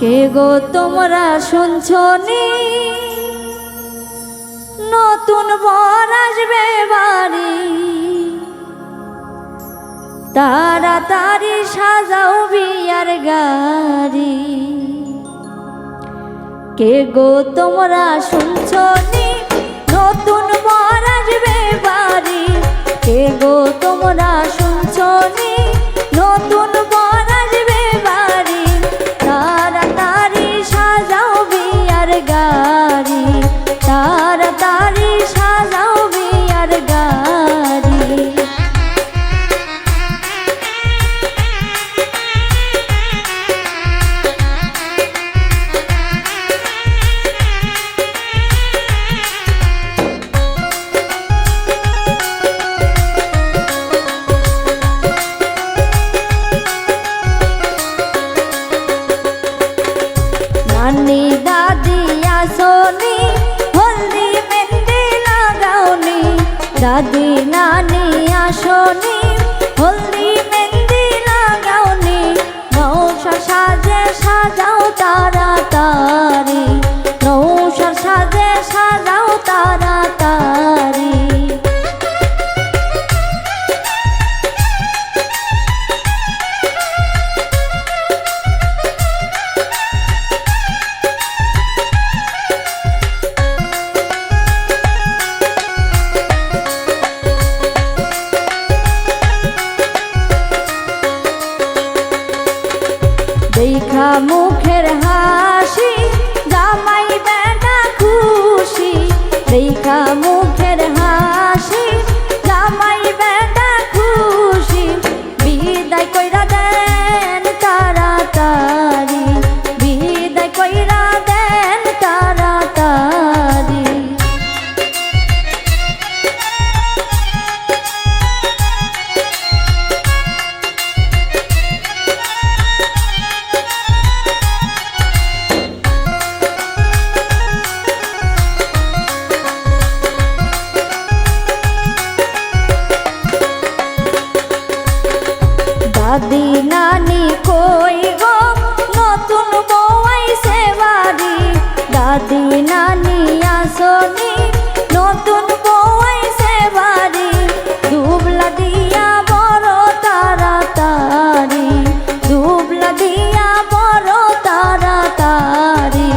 কে গো তোমরা শুনছনি নতুন বর আসবে বাড়ি, তাড়াতাড়ি সাজাও বিয়ার গাড়ি। কে গো তোমরা শুনছনি নতুন বর আসবে বাড়ি, কে গো তোমরা শুনছনি নতুন বর আসবে বাড়ি, তাড়াতাড়ি সাজাও বিয়ার গাড়ি, তাড়াতাড়ি সাজাও বিয়ার গাড়ি। नानी दादी आसोनी हल्दी मेहंदी लगाओनी, दादी नानी आसोनी हल्दी मेहंदी लगाओनी, नौशा साजे साजाओ ताड़ाताड़ी, नौशा साजे साजाओ ताड़ाताड़ी। देखा मुखेर हासि जामाई बेटा खुशी, देखा मुखेर हासि जामाई बेटा खुशी, बिदाय कइरा देन ताड़ाताड़ी, बिदाय कइरा देन ताड़ाताड़ी। दादी नानी कोई गो नतुन बौ आइसे बाड़ी, दादी नानी आसोनी नतुन बौ आइसे बाड़ी, दुबला दिया बड़ो ताड़ाताड़ी, दुबला दिया बड़ो ताड़ाताड़ी।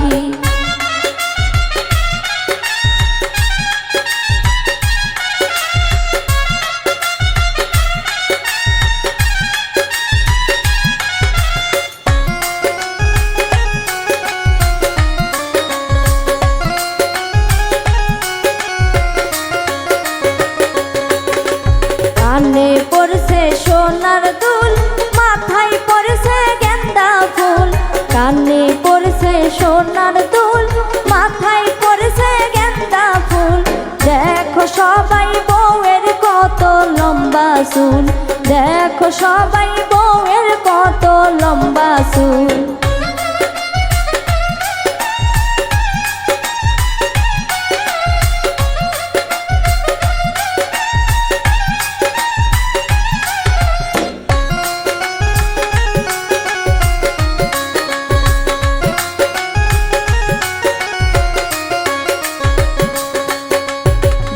काने पड़ছে সোনার দুল, মাথায় পড়ছে গেন্দা ফুল, কানে পড়ছে সোনার দুল, মাথায় পড়ছে গেন্দা ফুল, দেখো সবাই বউয়ের কত লম্বা চুল, দেখো সবাই বউয়ের কত লম্বা চুল।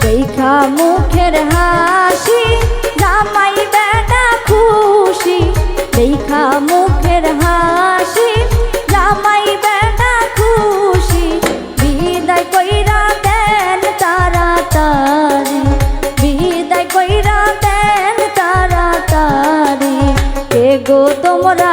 देखा मुखेर हासि जामाई बेटा खुशी, देखा मुखेर हासि जामाई बेटा खुशी, बिदाय कइरा देन ताड़ाताड़ी, बिदाय कइरा देन ताड़ाताड़ी। के गो তোমরা